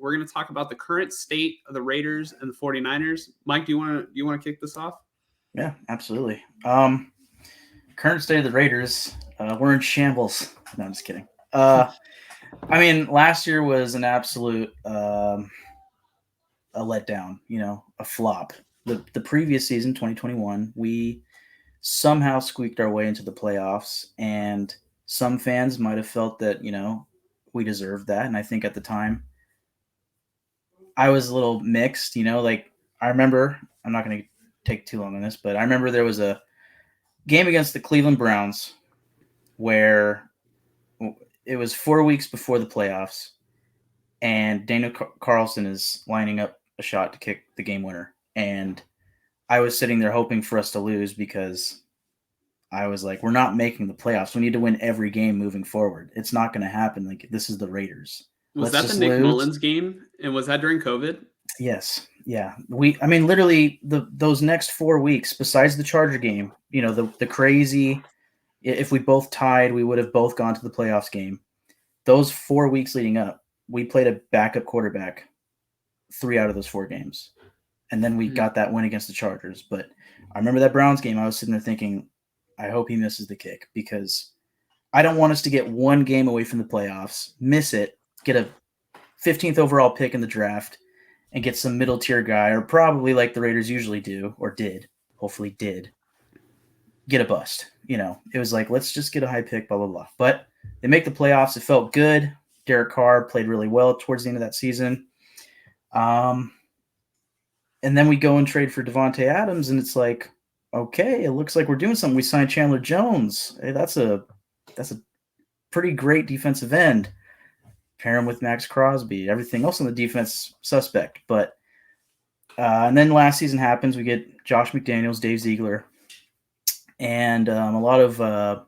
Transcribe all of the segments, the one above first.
we're going to talk about the current state of the Raiders and the 49ers. Mike, do you want to kick this off? Yeah, absolutely. Current state of the Raiders, we're in shambles. No, I'm just kidding. I mean, last year was an absolute a letdown, a flop. The previous season, 2021, we somehow squeaked our way into the playoffs, and some fans might have felt that, we deserved that. And I think at the time, I was a little mixed, like I remember, I'm not going to take too long on this, but I remember there was a game against the Cleveland Browns where it was 4 weeks before the playoffs, and Daniel Carlson is lining up a shot to kick the game winner. And I was sitting there hoping for us to lose because I was like, we're not making the playoffs. We need to win every game moving forward. It's not going to happen. Like, this is the Raiders. Was that the Nick Mullins game? And was that during COVID? Yes. Yeah. Literally those next 4 weeks, besides the Charger game, the crazy, if we both tied, we would have both gone to the playoffs game. Those 4 weeks leading up, we played a backup quarterback 3 out of those 4 games. And then we got that win against the Chargers. But I remember that Browns game, I was sitting there thinking, I hope he misses the kick, because I don't want us to get one game away from the playoffs, miss it, get a 15th overall pick in the draft, and get some middle tier guy, or probably like the Raiders usually do, or hopefully did, get a bust. It was like, let's just get a high pick, blah, blah, blah. But they make the playoffs. It felt good. Derek Carr played really well towards the end of that season. And then we go and trade for Devontae Adams, and it's like, okay, it looks like we're doing something. We signed Chandler Jones. Hey, that's a pretty great defensive end. Pair him with Max Crosby. Everything else on the defense suspect. But and then last season happens. We get Josh McDaniels, Dave Ziegler, and a lot of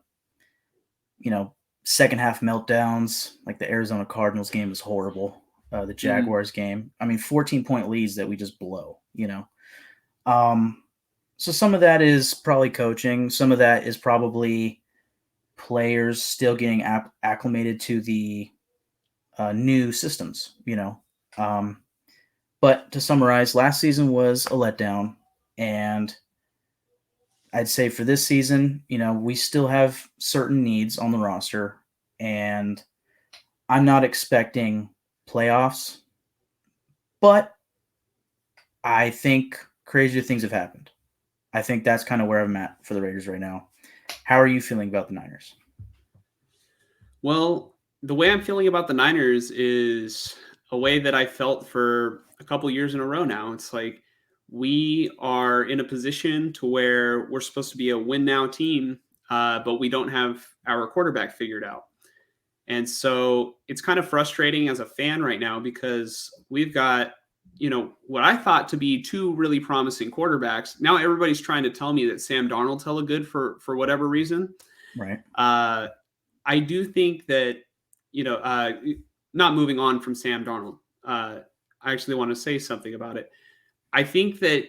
second half meltdowns. Like the Arizona Cardinals game was horrible. The Jaguars game. 14-point leads that we just blow. So some of that is probably coaching. Some of that is probably players still getting acclimated to the new systems, But to summarize, last season was a letdown. And I'd say for this season, we still have certain needs on the roster. And I'm not expecting playoffs. But I think crazier things have happened. I think that's kind of where I'm at for the Raiders right now. How are you feeling about the Niners? Well, the way I'm feeling about the Niners is a way that I felt for a couple years in a row now. It's like we are in a position to where we're supposed to be a win now team, but we don't have our quarterback figured out. And so it's kind of frustrating as a fan right now because we've got, what I thought to be 2 really promising quarterbacks. Now everybody's trying to tell me that Sam Darnold's hella good for whatever reason. Right. I do think that, not moving on from Sam Darnold, I actually want to say something about it. I think that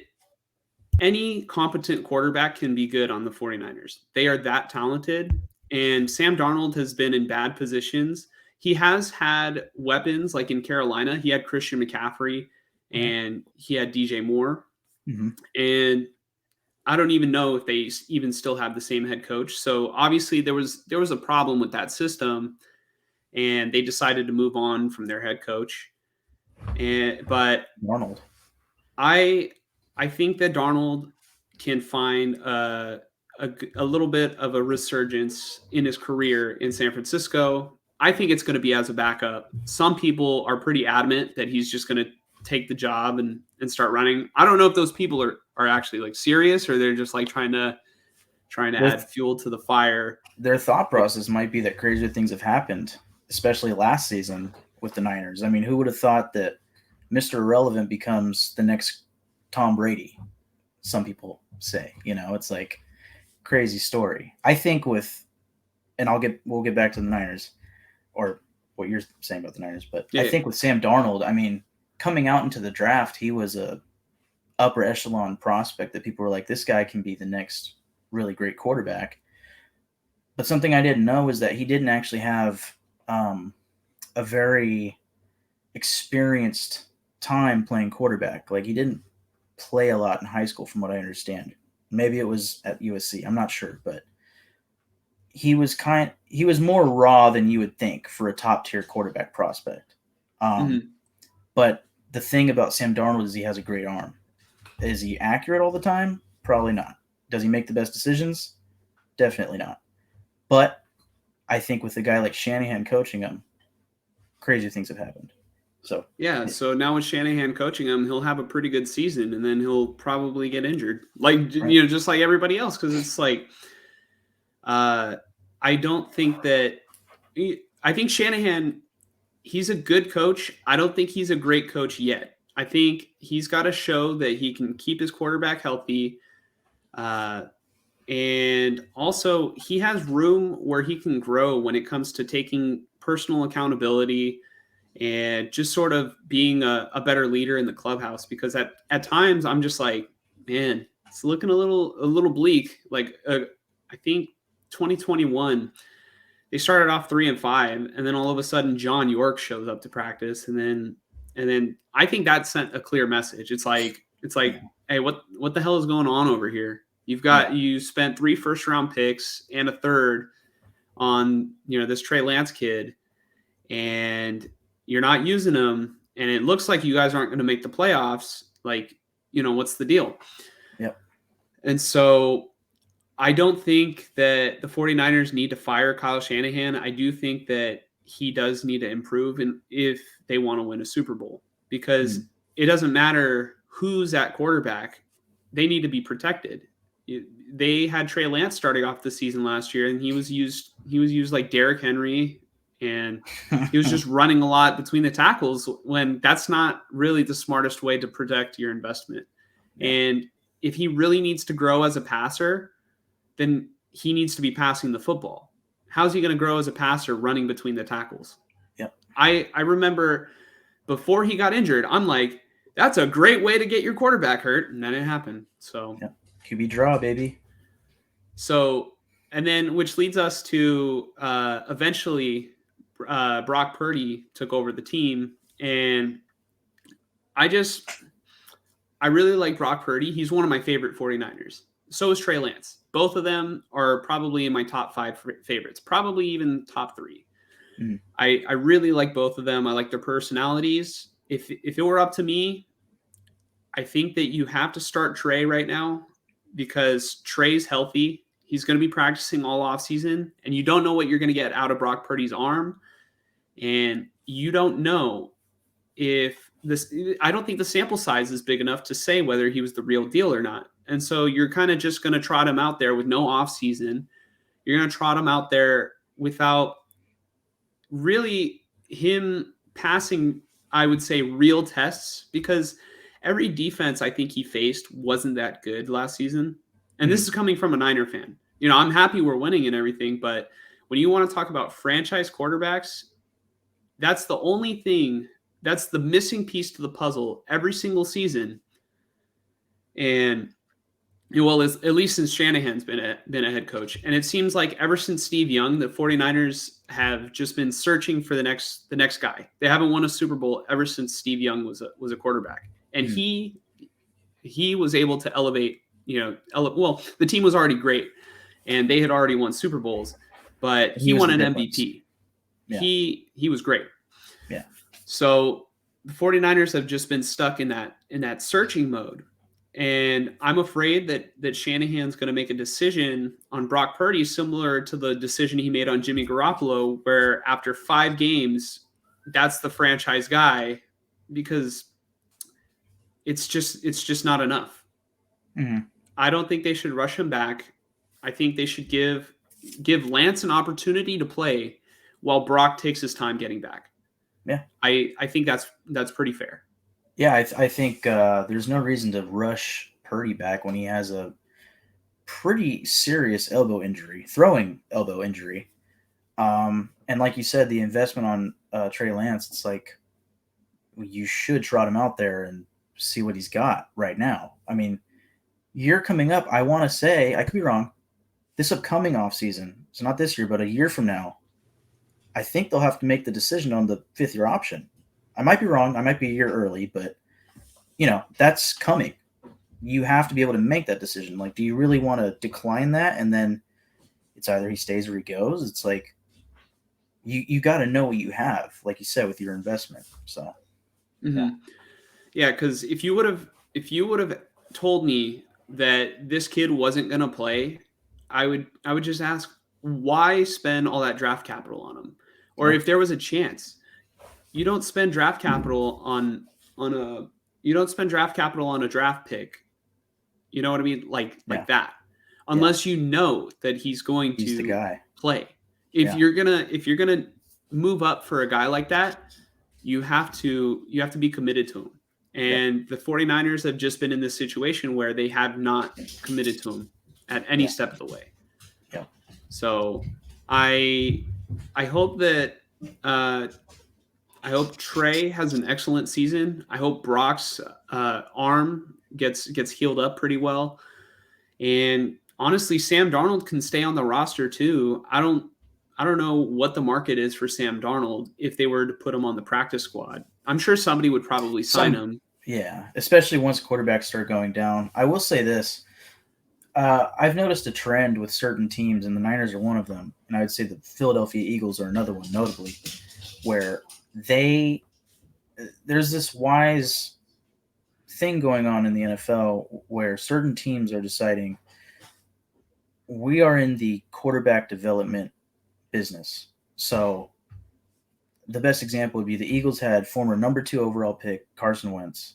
any competent quarterback can be good on the 49ers. They are that talented. And Sam Darnold has been in bad positions. He has had weapons, like in Carolina. He had Christian McCaffrey and he had DJ Moore. Mm-hmm. And I don't even know if they even still have the same head coach. So obviously there was a problem with that system, and they decided to move on from their head coach. But Darnold, I think that Darnold can find a little bit of a resurgence in his career in San Francisco. I think it's going to be as a backup. Some people are pretty adamant that he's just going to take the job and start running. I don't know if those people are actually like serious, or they're just like trying to add fuel to the fire. Their thought process might be that crazier things have happened, especially last season with the Niners. I mean, who would have thought that Mr. Irrelevant becomes the next Tom Brady? Some people say, it's like crazy story. I think we'll get back to the Niners, or what you're saying about the Niners, but I think with Sam Darnold, coming out into the draft, he was a upper echelon prospect that people were like, this guy can be the next really great quarterback. But something I didn't know is that he didn't actually have a very experienced time playing quarterback. Like he didn't play a lot in high school, from what I understand. Maybe it was at USC. I'm not sure, but he was more raw than you would think for a top tier quarterback prospect. Mhm. But the thing about Sam Darnold is he has a great arm. Is he accurate all the time? Probably not. Does he make the best decisions? Definitely not. But I think with a guy like Shanahan coaching him, crazy things have happened. So Yeah, so now with Shanahan coaching him, he'll have a pretty good season, and then he'll probably get injured, like right. just like everybody else, because it's like, I don't think that. I think Shanahan, he's a good coach. I don't think he's a great coach yet. I think he's got to show that he can keep his quarterback healthy, and also he has room where he can grow when it comes to taking personal accountability and just sort of being a better leader in the clubhouse, because at times I'm just like, man, it's looking a little bleak. Like I think 2021 they started off 3-5, and then all of a sudden John York shows up to practice, and then I think that sent a clear message. It's like, hey, what the hell is going on over here? You spent 3 first-round picks and a third on this Trey Lance kid, and you're not using them, and it looks like you guys aren't going to make the playoffs. Like, what's the deal? Yep. And so I don't think that the 49ers need to fire Kyle Shanahan. I do think that he does need to improve, and if they want to win a Super Bowl, because it doesn't matter who's at quarterback, they need to be protected. They had Trey Lance starting off the season last year, and he was used like Derrick Henry, and he was just running a lot between the tackles, when that's not really the smartest way to protect your investment. Yeah. And if he really needs to grow as a passer, then he needs to be passing the football. How's he going to grow as a passer running between the tackles? Yep. I remember before he got injured, I'm like, that's a great way to get your quarterback hurt, and then it happened. So yep. QB draw, baby. So, and then which leads us to eventually Brock Purdy took over the team, and I really like Brock Purdy. He's one of my favorite 49ers. So is Trey Lance. Both of them are probably in my top 5 favorites, probably even top 3. Mm. I really like both of them. I like their personalities. If it were up to me, I think that you have to start Trey right now, because Trey's healthy. He's going to be practicing all offseason, and you don't know what you're going to get out of Brock Purdy's arm. And you don't know if I don't think the sample size is big enough to say whether he was the real deal or not. And so you're kind of just going to trot him out there with no offseason. You're going to trot him out there without really him passing, I would say, real tests, because every defense I think he faced wasn't that good last season. And this is coming from a Niner fan. I'm happy we're winning and everything, but when you want to talk about franchise quarterbacks, that's the only thing, that's the missing piece to the puzzle every single season. And well, at least since Shanahan's been a head coach. And it seems like ever since Steve Young, the 49ers have just been searching for the next guy. They haven't won a Super Bowl ever since Steve Young was a quarterback. And he was able to elevate, well, the team was already great and they had already won Super Bowls, but he won an MVP. Yeah. He was great. Yeah. So the 49ers have just been stuck in that searching mode. And I'm afraid that Shanahan's going to make a decision on Brock Purdy similar to the decision he made on Jimmy Garoppolo, where after 5 games, that's the franchise guy, because it's just not enough. Mm-hmm. I don't think they should rush him back. I think they should give Lance an opportunity to play while Brock takes his time getting back. Yeah, I think that's pretty fair. Yeah, I think there's no reason to rush Purdy back when he has a pretty serious throwing elbow injury. And like you said, the investment on Trey Lance, it's like you should trot him out there and see what he's got right now. I mean, year coming up, I want to say, I could be wrong, this upcoming offseason, so not this year, but a year from now, I think they'll have to make the decision on the 5th-year option. I might be wrong. I might be a year early, but that's coming. You have to be able to make that decision. Like, do you really want to decline that? And then it's either he stays or he goes. It's like, you got to know what you have, like you said, with your investment. So, yeah, because if you would have told me that this kid wasn't gonna play, I would just ask, why spend all that draft capital on him? Or if there was a chance, you don't spend draft capital on a draft pick. You know what I mean? Like that. Unless you know that he's going he's the to guy. play. If you're gonna move up for a guy like that, you have to be committed to him. And the 49ers have just been in this situation where they have not committed to him at any step of the way. Yeah. So I hope that I hope Trey has an excellent season. I hope Brock's arm gets healed up pretty well. And honestly, Sam Darnold can stay on the roster too. I don't know what the market is for Sam Darnold if they were to put him on the practice squad. I'm sure somebody would probably sign him. Yeah, especially once quarterbacks start going down. I will say this. I've noticed a trend with certain teams, and the Niners are one of them. And I would say the Philadelphia Eagles are another one, notably, where there's this wise thing going on in the NFL where certain teams are deciding we are in the quarterback development business. So the best example would be the Eagles had former number 2 overall pick Carson Wentz.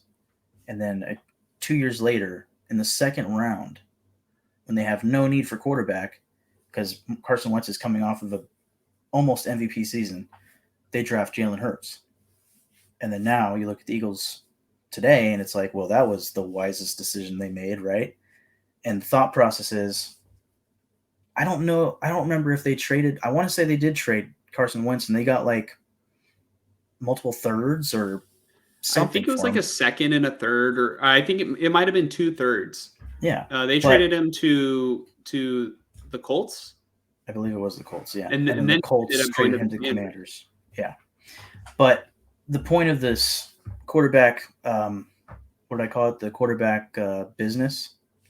And then 2 years later, in the second round, when they have no need for quarterback because Carson Wentz is coming off of a almost MVP season, they draft Jalen Hurts. And then now you look at the Eagles today and it's like, well, that was the wisest decision they made, right? And the thought process is, I don't know. I don't remember if they traded. I want to say they did trade Carson Wentz and they got like multiple thirds or something. I think it was like a second and a third, or I think it might have been 2 thirds. Yeah. They traded him to the Colts. I believe it was the Colts, yeah. And then the Colts traded him to the Commanders. Yeah. But the point of this quarterback, what did I call it? The quarterback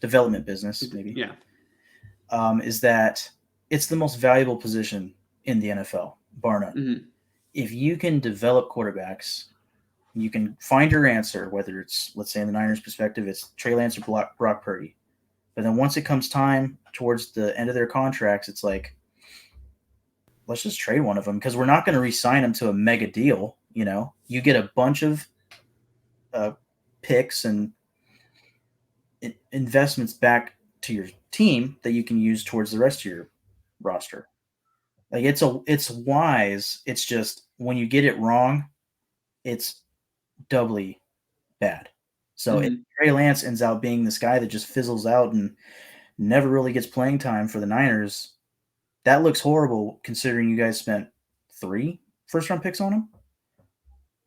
development business, maybe. Yeah. Is that it's the most valuable position in the NFL, bar none. Mm-hmm. If you can develop quarterbacks, you can find your answer, whether it's, let's say in the Niners' perspective, it's Trey Lance or Brock Purdy. But then once it comes time towards the end of their contracts, it's like, let's just trade one of them because we're not going to re-sign them to a mega deal. You get a bunch of picks and investments back to your team that you can use towards the rest of your roster. Like it's wise. It's just when you get it wrong, it's doubly bad. So if Trey Lance ends out being this guy that just fizzles out and never really gets playing time for the Niners, that looks horrible considering you guys spent 3 first-round picks on him.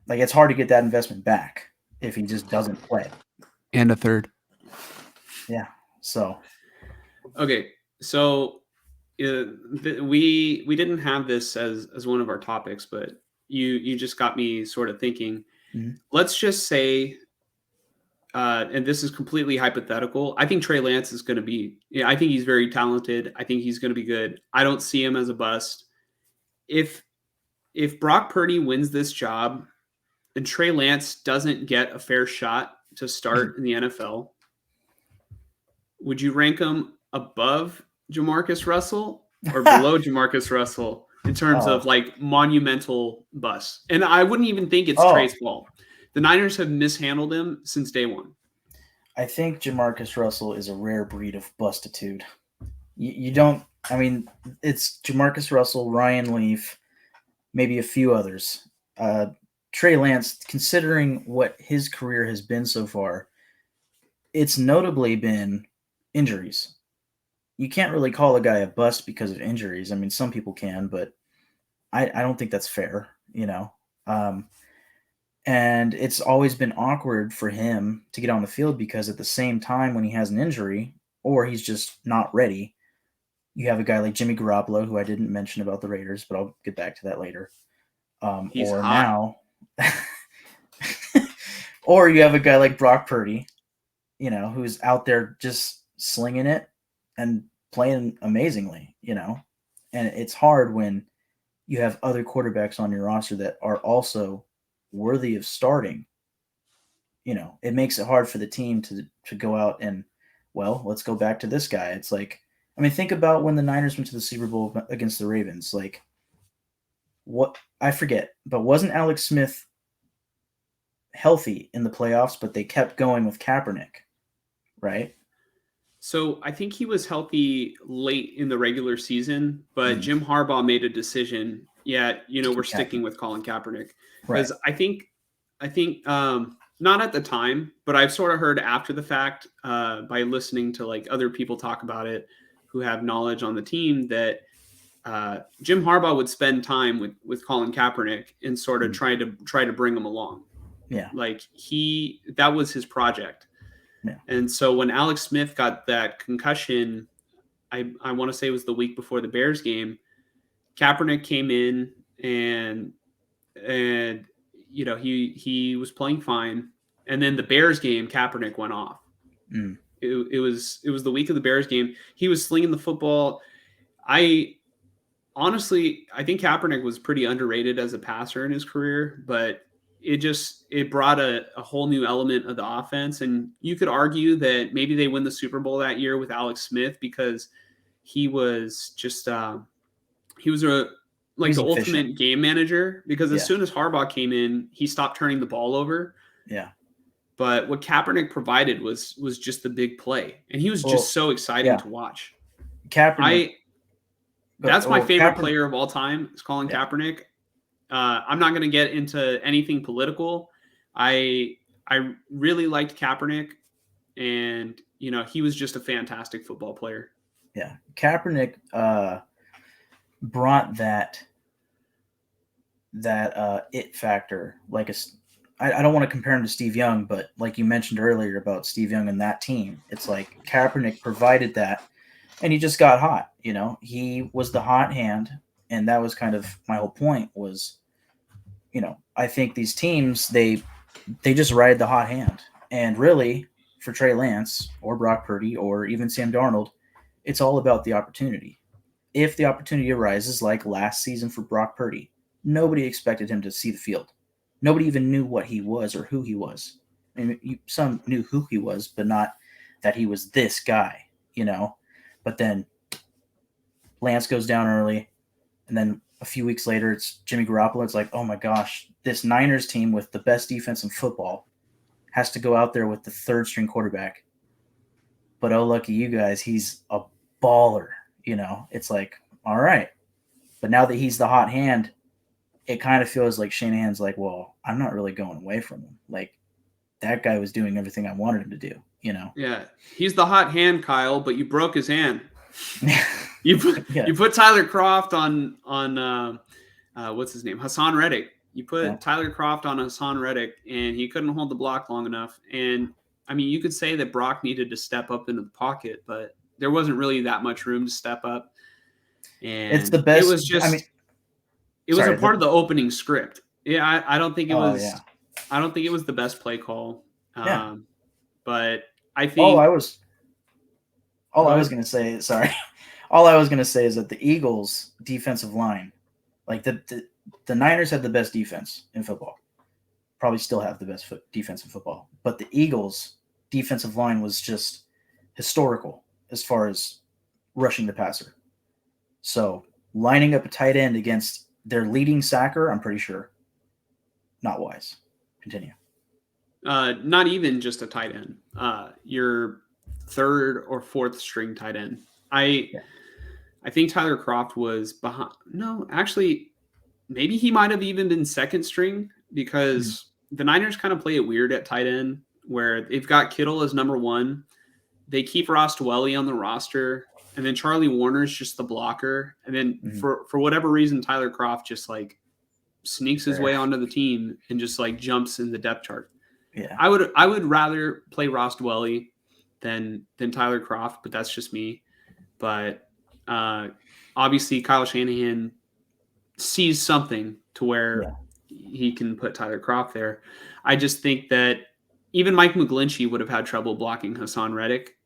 Like, it's hard to get that investment back if he just doesn't play. And a third. Yeah. So. Okay. So we didn't have this as one of our topics, but you just got me sort of thinking. Mm-hmm. Let's just say, and this is completely hypothetical, I think Trey Lance is going to be, I think he's very talented. I think he's going to be good. I don't see him as a bust. If Brock Purdy wins this job and Trey Lance doesn't get a fair shot to start in the NFL, would you rank him above Jamarcus Russell or below Jamarcus Russell in terms of like monumental busts? And I wouldn't even think it's Trey's fault. The Niners have mishandled him since day one. I think Jamarcus Russell is a rare breed of bustitude. You don't, I mean, it's Jamarcus Russell, Ryan Leaf, maybe a few others. Trey Lance, considering what his career has been so far, it's notably been injuries. You can't really call a guy a bust because of injuries. I mean, some people can, but I don't think that's fair, and it's always been awkward for him to get on the field because at the same time when he has an injury or he's just not ready, you have a guy like Jimmy Garoppolo, who I didn't mention about the Raiders, but I'll get back to that later. He's or hot. now Or you have a guy like Brock Purdy, who's out there just slinging it and playing amazingly, And it's hard when you have other quarterbacks on your roster that are also worthy of starting. It makes it hard for the team to go out and, well, let's go back to this guy. It's like, I mean, think about when the Niners went to the Super Bowl against the Ravens. Like, what, I forget, but wasn't Alex Smith healthy in the playoffs, but they kept going with Kaepernick, right? So I think he was healthy late in the regular season, but Mm. Jim Harbaugh made a decision. Yeah, we're Kaepernick. sticking with Colin Kaepernick Right. because I think not at the time, but I've sort of heard after the fact by listening to like other people talk about it who have knowledge on the team that Jim Harbaugh would spend time with Colin Kaepernick and sort of try to bring him along. Yeah. Like that was his project. Yeah. And so when Alex Smith got that concussion, I want to say it was the week before the Bears game, Kaepernick came in and he was playing fine. And then the Bears game, Kaepernick went off. Mm. It was the week of the Bears game. He was slinging the football. Honestly, I think Kaepernick was pretty underrated as a passer in his career, but it brought a whole new element of the offense. And you could argue that maybe they win the Super Bowl that year with Alex Smith because he was just he was the ultimate game manager, because as soon as Harbaugh came in, he stopped turning the ball over. Yeah. But what Kaepernick provided was just the big play, and he was just so exciting to watch. Kaepernick. That's my favorite player of all time is Colin Kaepernick. I'm not going to get into anything political. I really liked Kaepernick, and he was just a fantastic football player. Yeah, Kaepernick brought that it factor. Like I don't want to compare him to Steve Young, but like you mentioned earlier about Steve Young and that team, it's like Kaepernick provided that, and he just got hot. He was the hot hand, and that was kind of my whole point was, I think these teams, they just ride the hot hand. And really, for Trey Lance or Brock Purdy or even Sam Darnold, it's all about the opportunity. If the opportunity arises, like last season for Brock Purdy, nobody expected him to see the field. Nobody even knew what he was or who he was. I mean, some knew who he was, but not that he was this guy, But then Lance goes down early, and then a few weeks later, it's Jimmy Garoppolo. It's like, oh my gosh, this Niners team with the best defense in football has to go out there with the third string quarterback. But oh, lucky you guys, he's a baller. It's like, all right. But now that he's the hot hand, it kind of feels like Shanahan's like, well, I'm not really going away from him. Like, that guy was doing everything I wanted him to do, Yeah, he's the hot hand, Kyle, but you broke his hand. You put Tyler Kroft on what's his name? Hassan Reddick. You put Tyler Kroft on Hassan Reddick, and he couldn't hold the block long enough. And I mean, you could say that Brock needed to step up into the pocket, but there wasn't really that much room to step up. And it's the best. It was just. It was a part of the opening script. Yeah, I don't think it was. Yeah. I don't think it was the best play call. But I think all I was going to say. Sorry, all I was going to say is that the Eagles' defensive line, like the Niners had the best defense in football. Probably still have the best defense in football, but the Eagles' defensive line was just historical as far as rushing the passer. So lining up a tight end against their leading sacker, I'm pretty sure, not wise. Continue. Not even just a tight end. Your third or fourth string tight end. I think Tyler Kroft was behind. No, actually, maybe he might have even been second string, because the Niners kind of play it weird at tight end, where they've got Kittle as number one. They keep Ross Dwelley on the roster, and then Charlie Warner's just the blocker. And then for whatever reason, Tyler Kroft just like sneaks his way onto the team and just like jumps in the depth chart. Yeah, I would rather play Ross Dwelley than Tyler Kroft, but that's just me. But obviously Kyle Shanahan sees something to where he can put Tyler Kroft there. I just think that even Mike McGlinchey would have had trouble blocking Hassan Reddick.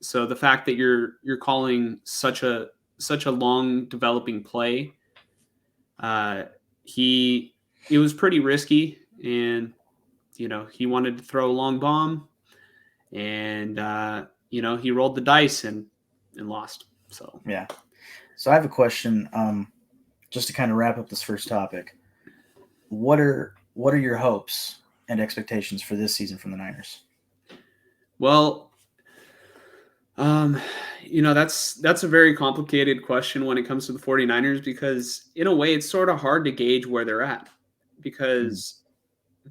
So the fact that you're calling such a long developing play, it was pretty risky, and he wanted to throw a long bomb, and he rolled the dice and lost. So yeah. So I have a question, just to kind of wrap up this first topic. What are your hopes and expectations for this season from the Niners? Well, that's a very complicated question when it comes to the 49ers, because in a way it's sort of hard to gauge where they're at, because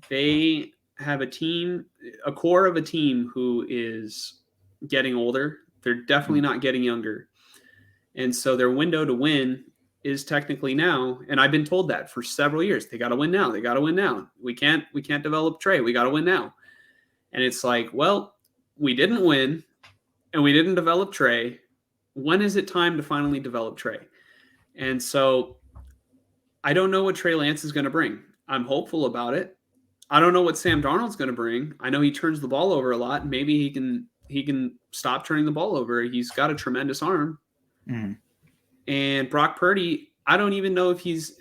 they have a core of a team who is getting older. They're definitely not getting younger. And so their window to win is technically now. And I've been told that for several years. They got to win now. They got to win now. We can't develop Trey. We got to win now. And it's like, well, we didn't win and we didn't develop Trey. When is it time to finally develop Trey? And so I don't know what Trey Lance is going to bring. I'm hopeful about it. I don't know what Sam Darnold's going to bring. I know he turns the ball over a lot. Maybe he can stop turning the ball over. He's got a tremendous arm. Mm-hmm. And Brock Purdy, I don't even know if he's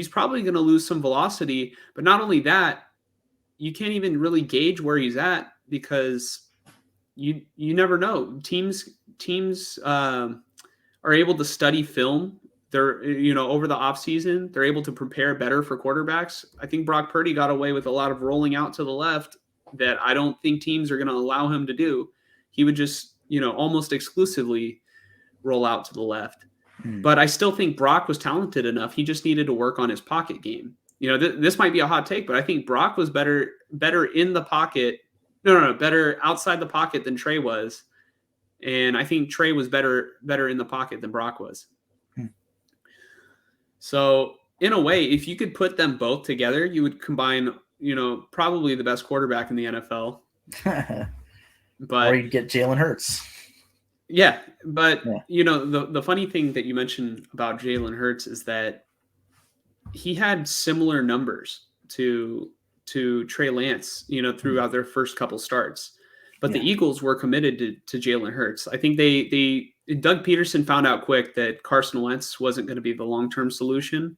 probably going to lose some velocity. But not only that, you can't even really gauge where he's at, because you never know. Teams are able to study film. They're, over the offseason, they're able to prepare better for quarterbacks. I think Brock Purdy got away with a lot of rolling out to the left that I don't think teams are going to allow him to do. He would just, almost exclusively roll out to the left. But I still think Brock was talented enough. He just needed to work on his pocket game. This might be a hot take, but I think Brock was better in the pocket. No, better outside the pocket than Trey was. And I think Trey was better in the pocket than Brock was. So in a way, if you could put them both together, you would combine, probably the best quarterback in the NFL. But or you'd get Jalen Hurts. Yeah, but the funny thing that you mentioned about Jalen Hurts is that he had similar numbers to Trey Lance, throughout their first couple starts. But the Eagles were committed to Jalen Hurts. I think Doug Peterson found out quick that Carson Wentz wasn't going to be the long-term solution.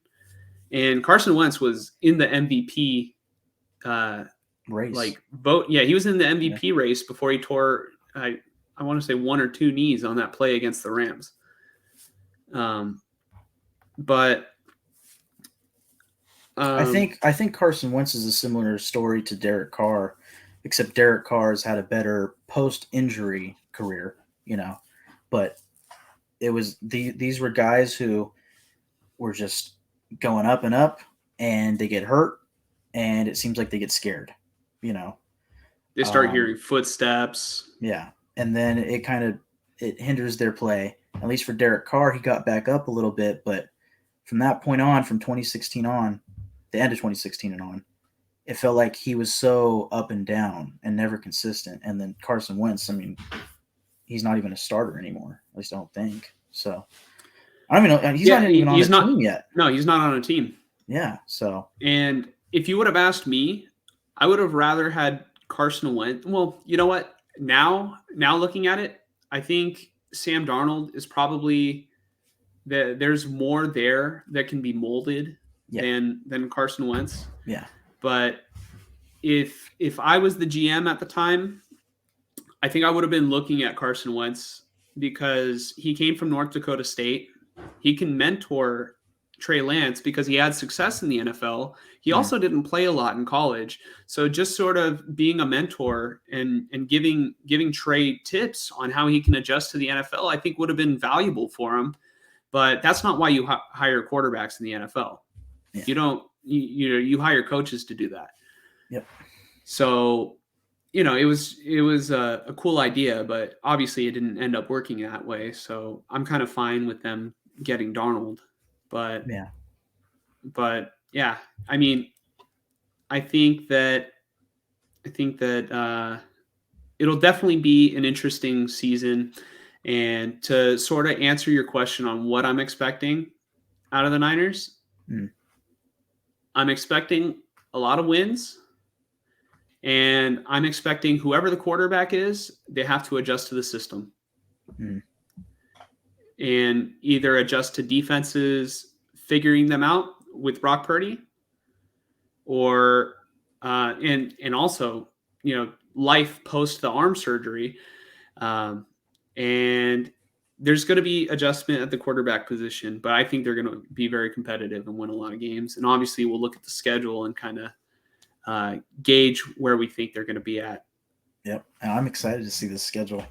And Carson Wentz was in the MVP race. Vote. Yeah, he was in the MVP race before he tore, I want to say, one or two knees on that play against the Rams. But I think Carson Wentz is a similar story to Derek Carr, except Derek Carr has had a better post-injury career, But it was these were guys who were just going up and up, and they get hurt, and it seems like they get scared, They start hearing footsteps. Yeah. And then it hinders their play. At least for Derek Carr, he got back up a little bit, but from that point on, from 2016 on, the end of 2016 and on, it felt like he was so up and down and never consistent. And then Carson Wentz, he's not even a starter anymore. At least I don't think. So I don't even know. He's not even on a team yet. No, he's not on a team. Yeah. So. And if you would have asked me, I would have rather had Carson Wentz. Well, you know what? Now looking at it, I think Sam Darnold is probably there's more there that can be molded than Carson Wentz. Yeah. But if I was the GM at the time, I think I would have been looking at Carson Wentz, because he came from North Dakota State. He can mentor Trey Lance because he had success in the NFL. He also didn't play a lot in college. So just sort of being a mentor and giving Trey tips on how he can adjust to the NFL, I think would have been valuable for him. But that's not why you hire quarterbacks in the NFL. Yeah. You don't, you hire coaches to do that. Yep. So, it was a cool idea, but obviously it didn't end up working that way. So I'm kind of fine with them getting Darnold. But yeah, I think that it'll definitely be an interesting season. And to sort of answer your question on what I'm expecting out of the Niners, I'm expecting a lot of wins, and I'm expecting whoever the quarterback is, they have to adjust to the system. And either adjust to defenses figuring them out with Brock Purdy, or and also, life post the arm surgery. And there's going to be adjustment at the quarterback position, but I think they're going to be very competitive and win a lot of games. And obviously, we'll look at the schedule and kind of gauge where we think they're going to be at. Yep, and I'm excited to see the schedule.